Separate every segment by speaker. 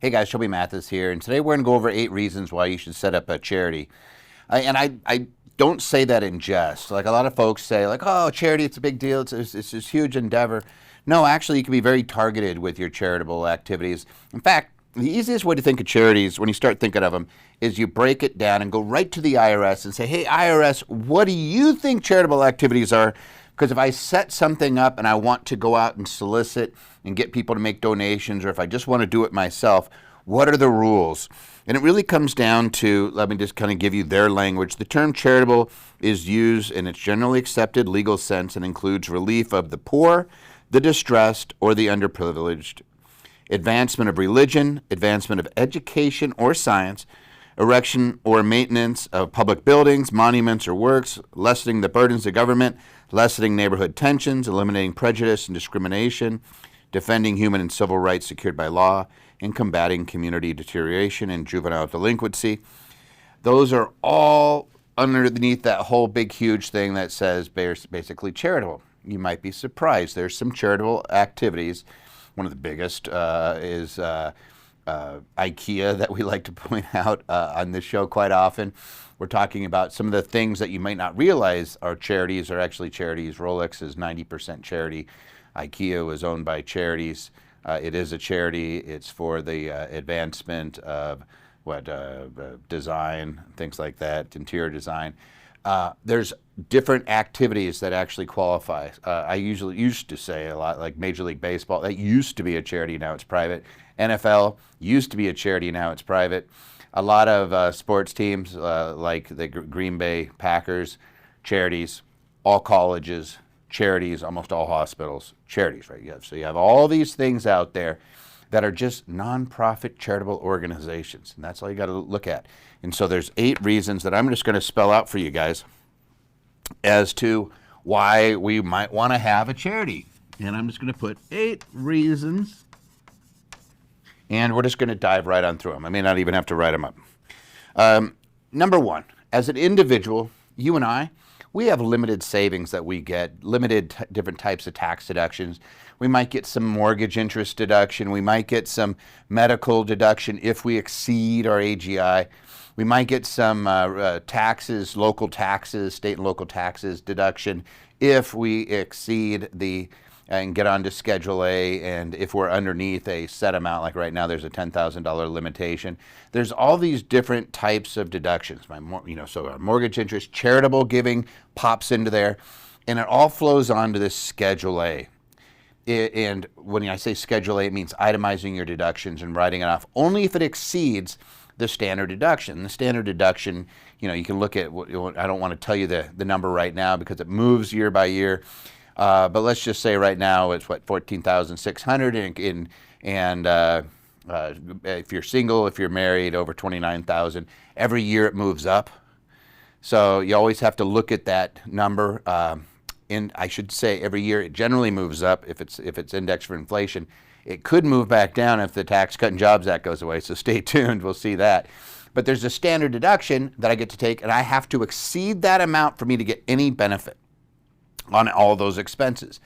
Speaker 1: Hey guys, Shelby Mathis here, and today we're going to go over 8 reasons why you should set up a charity. And I don't say that in jest. Like a lot of folks say, like, oh, charity, it's a big deal, it's this huge endeavor. No, actually, you can be very targeted with your charitable activities. In fact, the easiest way to think of charities when you start thinking of them is you break it down and go right to the IRS and say, hey, IRS, what do you think charitable activities are? Because if I set something up and I want to go out and solicit and get people to make donations, or if I just want to do it myself, what are the rules? And it really comes down to, let me just kind of give you their language. The term charitable is used in its generally accepted legal sense and includes relief of the poor, the distressed, or the underprivileged, advancement of religion, advancement of education or science, erection or maintenance of public buildings, monuments, or works, lessening the burdens of government, lessening neighborhood tensions, eliminating prejudice and discrimination, defending human and civil rights secured by law, and combating community deterioration and juvenile delinquency. Those are all underneath that whole big, huge thing that says basically charitable. You might be surprised. There's some charitable activities. One of the biggest is IKEA that we like to point out on this show quite often. We're talking about some of the things that you might not realize are charities are actually charities. Rolex is 90% charity. IKEA was owned by charities. It is a charity. It's for the advancement of design, things like that, interior design. There's different activities that actually qualify. I usually used to say a lot, like Major League Baseball. That used to be a charity, now it's private. NFL used to be a charity, now it's private. A lot of sports teams, like the Green Bay Packers, charities. All colleges, charities. Almost all hospitals, charities, right? So you have all these things out there that are just nonprofit charitable organizations, and that's all you got to look at. And so there's 8 reasons that I'm just going to spell out for you guys as to why we might want to have a charity. And I'm just going to put 8 reasons, and we're just going to dive right on through them. I may not even have to write them up. Number 1, as an individual, you and I, we have limited savings that we get, limited different types of tax deductions. We might get some mortgage interest deduction. We might get some medical deduction if we exceed our AGI. We might get some taxes, local taxes, state and local taxes deduction if we exceed and get onto Schedule A, and if we're underneath a set amount, like right now there's a $10,000 limitation. There's all these different types of deductions. So our mortgage interest, charitable giving pops into there, and it all flows onto this Schedule A. And when I say Schedule A, it means itemizing your deductions and writing it off only if it exceeds the standard deduction. The standard deduction, you can look at, I don't want to tell you the number right now because it moves year by year. But let's just say right now it's $14,600, and if you're single, if you're married, over $29,000. Every year it moves up, so you always have to look at that number. And I should say every year it generally moves up if it's indexed for inflation. It could move back down if the Tax Cut and Jobs Act goes away. So stay tuned. We'll see that. But there's a standard deduction that I get to take, and I have to exceed that amount for me to get any benefit on all those expenses.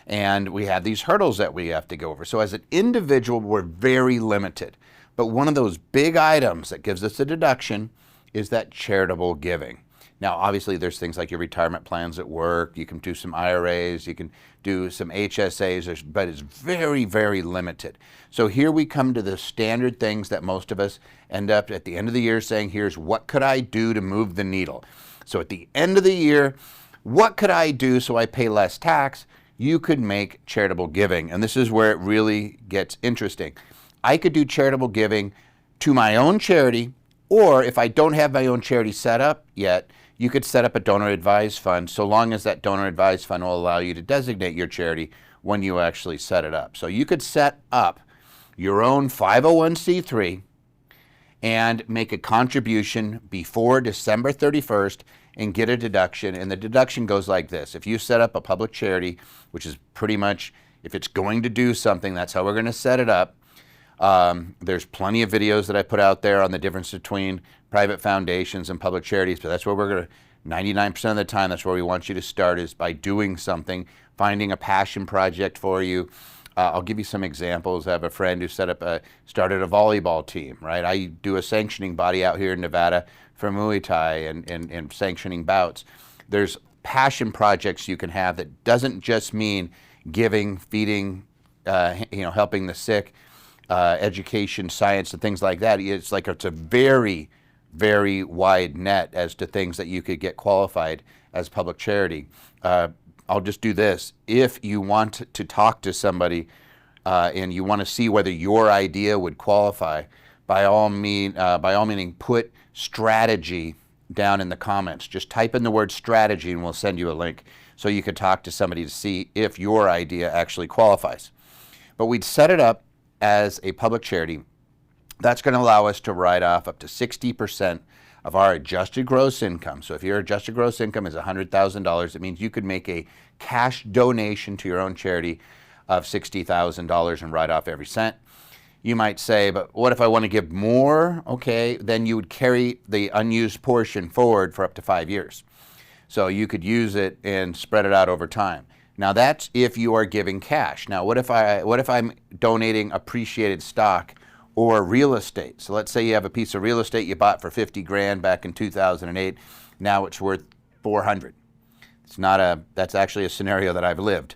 Speaker 1: And we have these hurdles that we have to go over. So as an individual, we're very limited. But one of those big items that gives us a deduction is that charitable giving. Now, obviously, there's things like your retirement plans at work. You can do some IRAs. You can do some HSAs, but it's very, very limited. So here we come to the standard things that most of us end up at the end of the year saying, here's what could I do to move the needle? So at the end of the year, what could I do so I pay less tax? You could make charitable giving. And this is where it really gets interesting. I could do charitable giving to my own charity, or if I don't have my own charity set up yet, you could set up a donor advised fund, so long as that donor advised fund will allow you to designate your charity when you actually set it up. So you could set up your own 501c3 and make a contribution before December 31st and get a deduction. And the deduction goes like this. If you set up a public charity, which is pretty much, if it's going to do something, that's how we're going to set it up. There's plenty of videos that I put out there on the difference between private foundations and public charities, but that's where we're going to, 99% of the time, that's where we want you to start, is by doing something, finding a passion project for you, I'll give you some examples. I have a friend who started a volleyball team, right? I do a sanctioning body out here in Nevada for Muay Thai and sanctioning bouts. There's passion projects you can have that doesn't just mean giving, feeding, helping the sick, education, science, and things like that. It's a very, very wide net as to things that you could get qualified as public charity. I'll just do this. If you want to talk to somebody and you want to see whether your idea would qualify, by all meaning, put strategy down in the comments. Just type in the word strategy and we'll send you a link so you could talk to somebody to see if your idea actually qualifies. But we'd set it up as a public charity. That's going to allow us to write off up to 60% of our adjusted gross income. So if your adjusted gross income is $100,000, it means you could make a cash donation to your own charity of $60,000 and write off every cent. You might say, but what if I want to give more? Okay, then you would carry the unused portion forward for up to 5 years. So you could use it and spread it out over time. Now that's if you are giving cash. Now what if I'm donating appreciated stock or real estate? So let's say you have a piece of real estate you bought for 50 grand back in 2008. Now it's worth 400. That's actually a scenario that I've lived.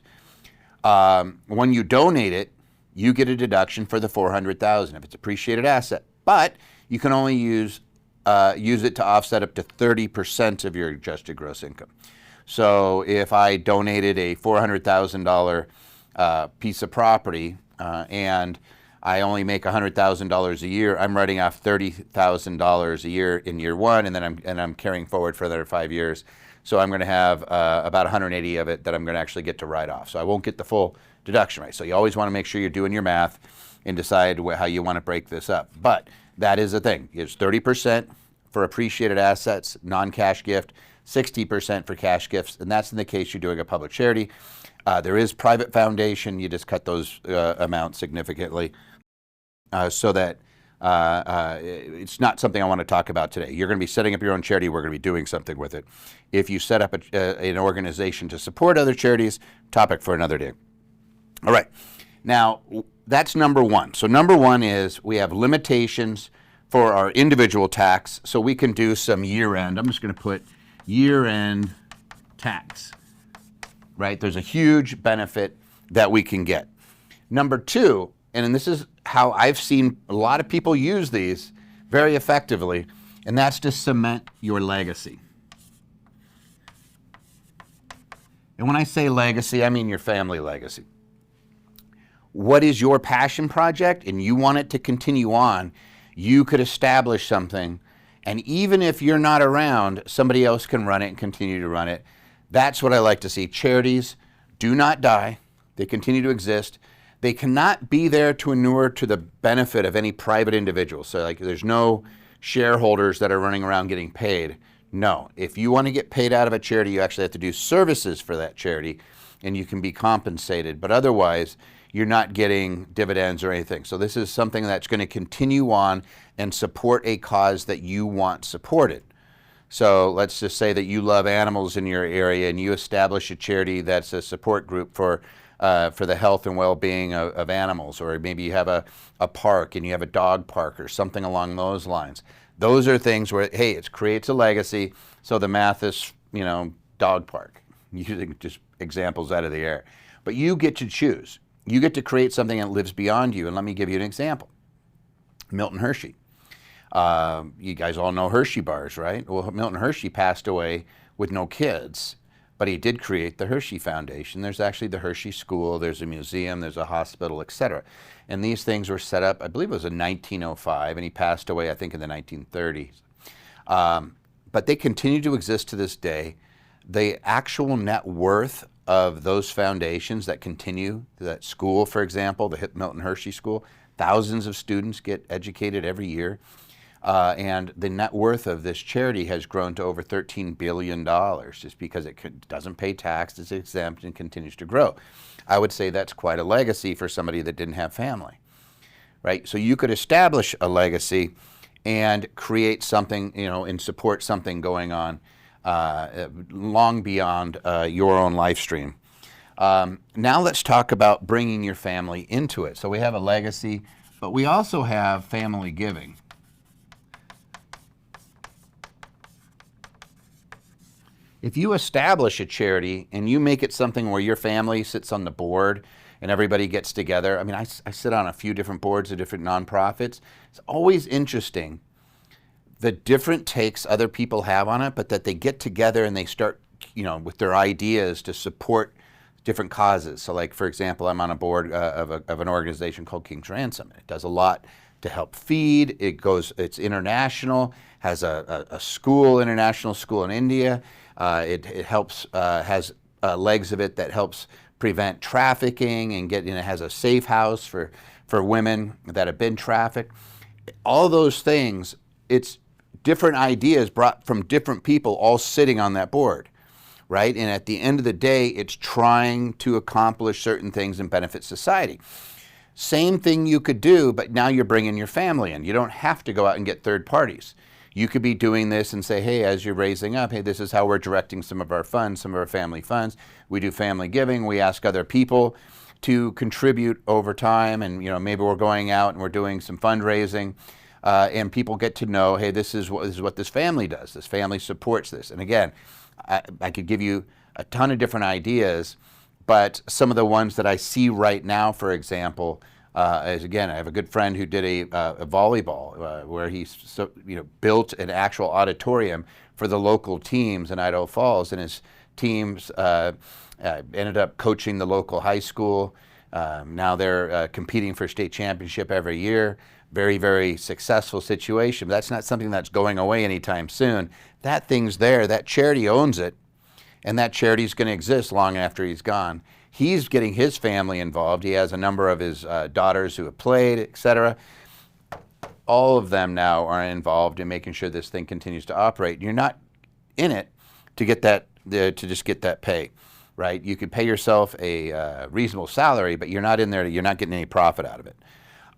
Speaker 1: When you donate it, you get a deduction for the 400,000 if it's appreciated asset, but you can only use it to offset up to 30% of your adjusted gross income. So if I donated a $400,000 piece of property and I only make $100,000 a year, I'm writing off $30,000 a year in year one, and then I'm carrying forward for another 5 years. So I'm going to have about 180 of it that I'm going to actually get to write off. So I won't get the full deduction rate. So you always want to make sure you're doing your math and decide how you want to break this up. But that is the thing. It's 30% for appreciated assets, non-cash gift, 60% for cash gifts, and that's in the case you're doing a public charity. There is private foundation. You just cut those amounts significantly so that it's not something I want to talk about today. You're going to be setting up your own charity. We're going to be doing something with it. If you set up an organization to support other charities, topic for another day. All right. Now, that's number one. So number one is we have limitations for our individual tax, so we can do some year-end. I'm just going to put year-end tax, right? There's a huge benefit that we can get. Number two, and this is how I've seen a lot of people use these very effectively, and that's to cement your legacy. And when I say legacy, I mean your family legacy. What is your passion project and you want it to continue on, you could establish something, and even if you're not around, somebody else can run it and continue to run it. That's what I like to see. Charities do not die. They continue to exist. They cannot be there to inure to the benefit of any private individual. So like there's no shareholders that are running around getting paid. No. If you want to get paid out of a charity, you actually have to do services for that charity and you can be compensated. But otherwise, you're not getting dividends or anything. So this is something that's going to continue on and support a cause that you want supported. So let's just say that you love animals in your area and you establish a charity that's a support group for the health and well-being of animals, or maybe you have a park and you have a dog park or something along those lines. Those are things where, hey, it creates a legacy, so the math is, dog park, using just examples out of the air. But you get to choose. You get to create something that lives beyond you, and let me give you an example. Milton Hershey. You guys all know Hershey bars, right? Well, Milton Hershey passed away with no kids, but he did create the Hershey Foundation. There's actually the Hershey School, there's a museum, there's a hospital, etc. And these things were set up, I believe it was in 1905, and he passed away, I think, in the 1930s. But they continue to exist to this day. The actual net worth of those foundations that continue, that school, for example, the Milton Hershey School, thousands of students get educated every year. And the net worth of this charity has grown to over $13 billion just because it doesn't pay tax, it's exempt, and continues to grow. I would say that's quite a legacy for somebody that didn't have family, right? So you could establish a legacy and create something, and support something going on long beyond your own life stream. Now let's talk about bringing your family into it. So we have a legacy, but we also have family giving. If you establish a charity and you make it something where your family sits on the board and everybody gets together, I mean, I sit on a few different boards of different nonprofits. It's always interesting the different takes other people have on it, but that they get together and they start, with their ideas to support different causes. So like, for example, I'm on a board of an organization called King's Ransom. It does a lot to help feed. It's international, has a international school in India. It helps, has legs of it that helps prevent trafficking and it has a safe house for women that have been trafficked. All those things, it's different ideas brought from different people all sitting on that board, right? And at the end of the day, it's trying to accomplish certain things and benefit society. Same thing you could do, but now you're bringing your family in. You don't have to go out and get third parties. You could be doing this and say, hey, as you're raising up, hey, this is how we're directing some of our funds, some of our family funds. We do family giving. We ask other people to contribute over time, and maybe we're going out and we're doing some fundraising, and people get to know, hey, this is what this family does. This family supports this. And again, I could give you a ton of different ideas, but some of the ones that I see right now, for example, is, again, I have a good friend who did a volleyball where he built an actual auditorium for the local teams in Idaho Falls, and his teams ended up coaching the local high school. Now they're competing for state championship every year. Very, very successful situation. But that's not something that's going away anytime soon. That thing's there. That charity owns it, and that charity is going to exist long after he's gone. He's getting his family involved. He has a number of his daughters who have played, etc. All of them now are involved in making sure this thing continues to operate. You're not in it to get that, to just get that pay, right? You could pay yourself a reasonable salary, but you're not in there. You're not getting any profit out of it.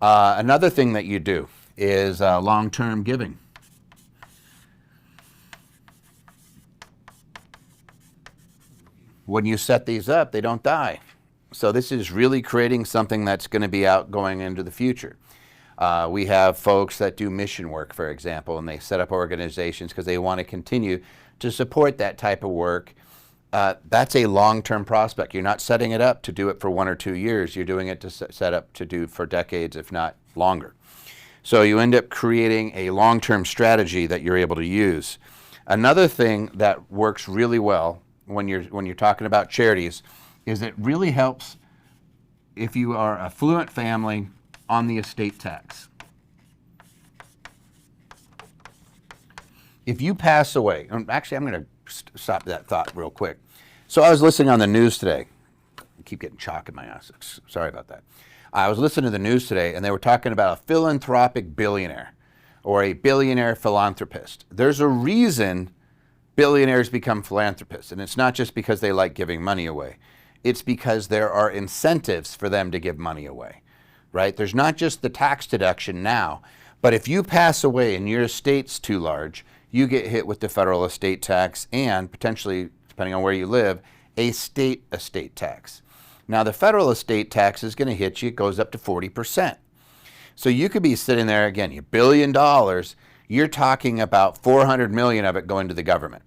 Speaker 1: Another thing that you do is long-term giving. When you set these up, they don't die. So this is really creating something that's going to be out going into the future. We have folks that do mission work, for example, and they set up organizations because they want to continue to support that type of work. That's a long-term prospect. You're not setting it up to do it for 1 or 2 years. You're doing it to set up to do for decades, if not longer. So you end up creating a long-term strategy that you're able to use. Another thing that works really well when you're talking about charities is it really helps if you are a affluent family on the estate tax. If you pass away, actually I'm going to stop that thought real quick. So I was listening on the news today. I keep getting chalk in my eyes. Sorry about that. I was listening to the news today, and they were talking about a philanthropic billionaire or a billionaire philanthropist. There's a reason billionaires become philanthropists, and it's not just because they like giving money away. It's because there are incentives for them to give money away, right? There's not just the tax deduction now, but if you pass away and your estate's too large, you get hit with the federal estate tax and potentially, depending on where you live, a state estate tax. Now the federal estate tax is going to hit you, it goes up to 40%. So you could be sitting there, again, $1 billion, you're talking about 400 million of it going to the government.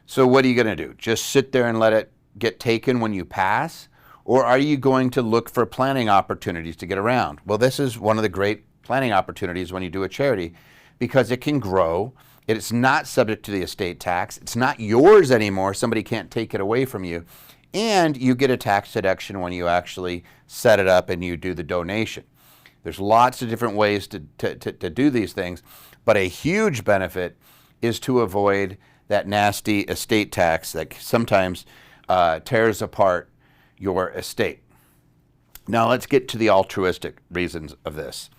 Speaker 1: So what are you going to do? Just sit there and let it get taken when you pass? Or are you going to look for planning opportunities to get around? Well, this is one of the great planning opportunities when you do a charity, because it can grow. It's not subject to the estate tax. It's not yours anymore. Somebody can't take it away from you. And you get a tax deduction when you actually set it up and you do the donation. There's lots of different ways to do these things, but a huge benefit is to avoid that nasty estate tax that sometimes tears apart your estate. Now let's get to the altruistic reasons of this.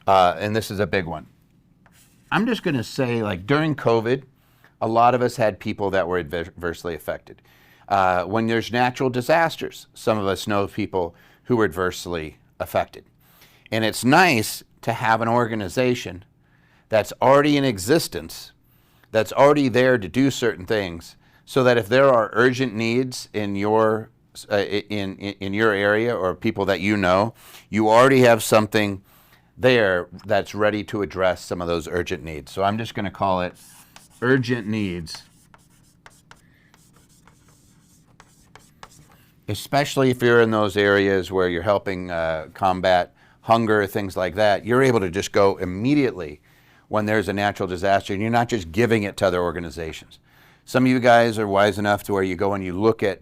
Speaker 1: And this is a big one. I'm just going to say, like during COVID, a lot of us had people that were adversely affected. When there's natural disasters, some of us know people who were adversely affected. And it's nice to have an organization that's already in existence, that's already there to do certain things, so that if there are urgent needs in your in your area or people that you know, you already have something there that's ready to address some of those urgent needs. So I'm just going to call it urgent needs, especially if you're in those areas where you're helping combat hunger, things like that. You're able to just go immediately when there's a natural disaster, and you're not just giving it to other organizations. Some of you guys are wise enough to where you go and you look at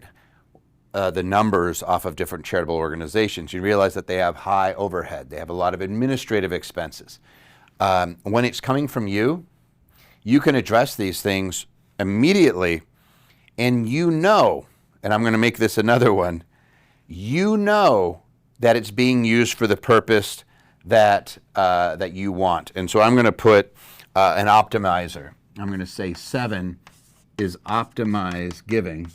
Speaker 1: the numbers off of different charitable organizations. You realize that they have high overhead. They have a lot of administrative expenses. When it's coming from you, you can address these things immediately, and you know, and I'm going to make this another one, you know that it's being used for the purpose that that you want. And so I'm going to put an optimizer. I'm going to say 7 is optimize giving.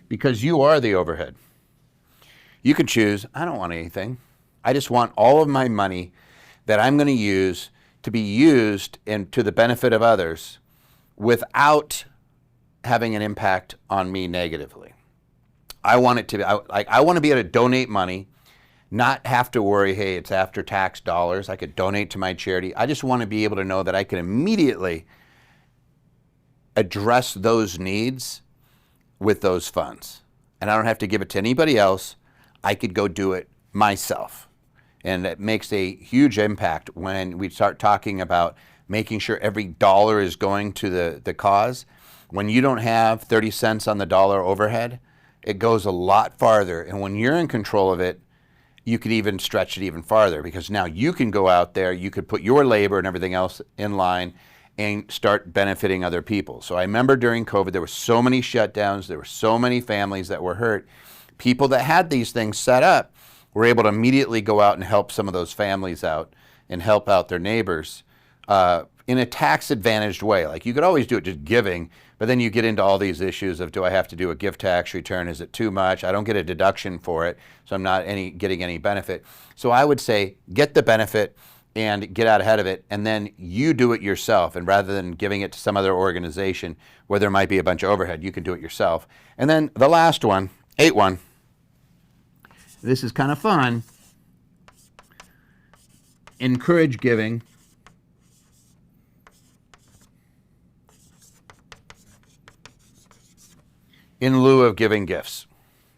Speaker 1: Because you are the overhead. You can choose, I don't want anything. I just want all of my money that I'm going to use to be used and to the benefit of others without having an impact on me negatively. I want it to be, I want to be able to donate money, not have to worry, hey, it's after tax dollars. I could donate to my charity. I just want to be able to know that I can immediately address those needs with those funds. And I don't have to give it to anybody else. I could go do it myself. And it makes a huge impact when we start talking about making sure every dollar is going to the cause. When you don't have 30 cents on the dollar overhead, it goes a lot farther. And when you're in control of it, you can even stretch it even farther, because now you can go out there, you could put your labor and everything else in line and start benefiting other people. So I remember during COVID, there were so many shutdowns, there were so many families that were hurt. People that had these things set up were able to immediately go out and help some of those families out and help out their neighbors in a tax-advantaged way. Like, you could always do it just giving, but then you get into all these issues of, do I have to do a gift tax return? Is it too much? I don't get a deduction for it, so I'm not getting any benefit. So I would say get the benefit and get out ahead of it, and then you do it yourself. And rather than giving it to some other organization where there might be a bunch of overhead, you can do it yourself. And then the last one, 8-1, this is kind of fun. Encourage giving in lieu of giving gifts.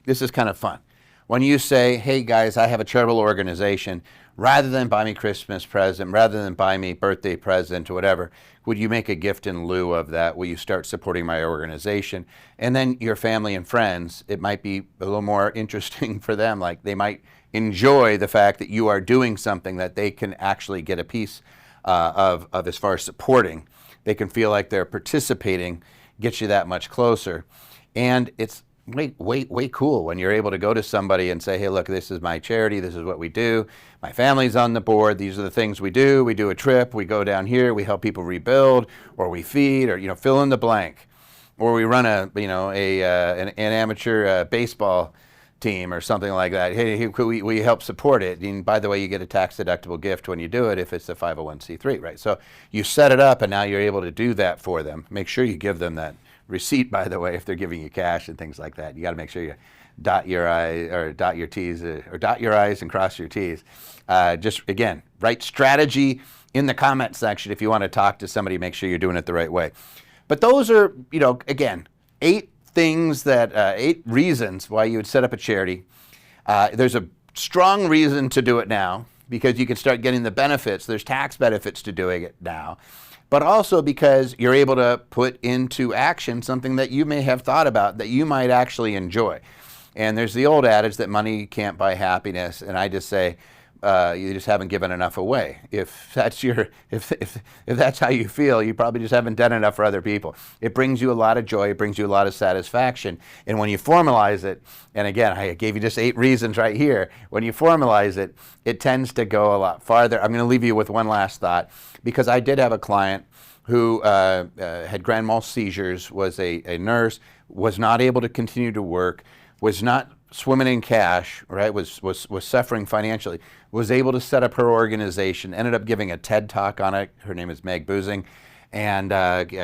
Speaker 1: This is kind of fun. When you say, hey guys, I have a charitable organization, rather than buy me Christmas present, rather than buy me birthday present or whatever, would you make a gift in lieu of that? Will you start supporting my organization? And then your family and friends, it might be a little more interesting for them. Like, they might enjoy the fact that you are doing something that they can actually get a piece of as far as supporting. They can feel like they're participating, gets you that much closer. And it's way cool when you're able to go to somebody and say, hey, look, this is my charity, this is what we do, my family's on the board, these are the things we do a trip, we go down here, we help people rebuild, or we feed, or fill in the blank, or we run an amateur baseball team or something like that. Hey, we help support it, and by the way, you get a tax deductible gift when you do it if it's a 501c3, right? So you set it up, and now you're able to do that for them. Make sure you give them that receipt, by the way, if they're giving you cash and things like that. You got to make sure you dot your I's or dot your T's, or dot your I's and cross your T's. Just again, write strategy in the comment section if you want to talk to somebody. Make sure you're doing it the right way. But those are, again, 8 reasons why you would set up a charity. There's a strong reason to do it now, because you can start getting the benefits. There's tax benefits to doing it now. But also because you're able to put into action something that you may have thought about that you might actually enjoy. And there's the old adage that money can't buy happiness, and I just say you just haven't given enough away. If that's if that's how you feel, you probably just haven't done enough for other people. It brings you a lot of joy, it brings you a lot of satisfaction, and when you formalize it, and again, I gave you just 8 reasons right here. When you formalize it, it tends to go a lot farther. I'm going to leave you with one last thought, because I did have a client who had grand mal seizures, was a nurse, was not able to continue to work, was not swimming in cash, right? Was suffering financially, was able to set up her organization, ended up giving a TED talk on it. Her name is Meg Boozing. and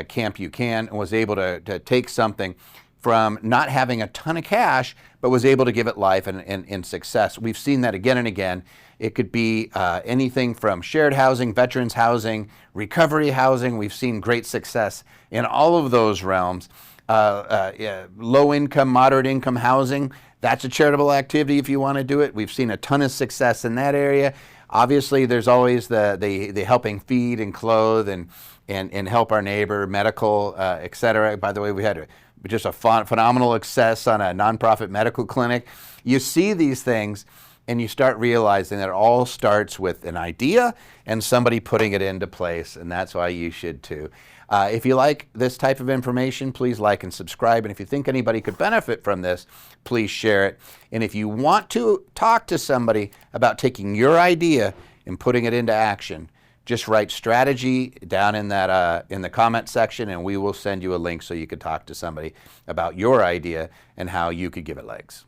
Speaker 1: Camp You Can, and was able to take something from not having a ton of cash, but was able to give it life and success. We've seen that again and again. It could be anything from shared housing, veterans housing, recovery housing. We've seen great success in all of those realms. Low income, moderate income housing, that's a charitable activity if you want to do it. We've seen a ton of success in that area. Obviously, there's always the helping feed and clothe and help our neighbor, medical, et cetera. By the way, we had just a phenomenal success on a nonprofit medical clinic. You see these things and you start realizing that it all starts with an idea and somebody putting it into place, and that's why you should too. If you like this type of information, please like and subscribe, and if you think anybody could benefit from this, please share it. And if you want to talk to somebody about taking your idea and putting it into action, just write strategy down in that in the comment section, and we will send you a link so you could talk to somebody about your idea and how you could give it legs.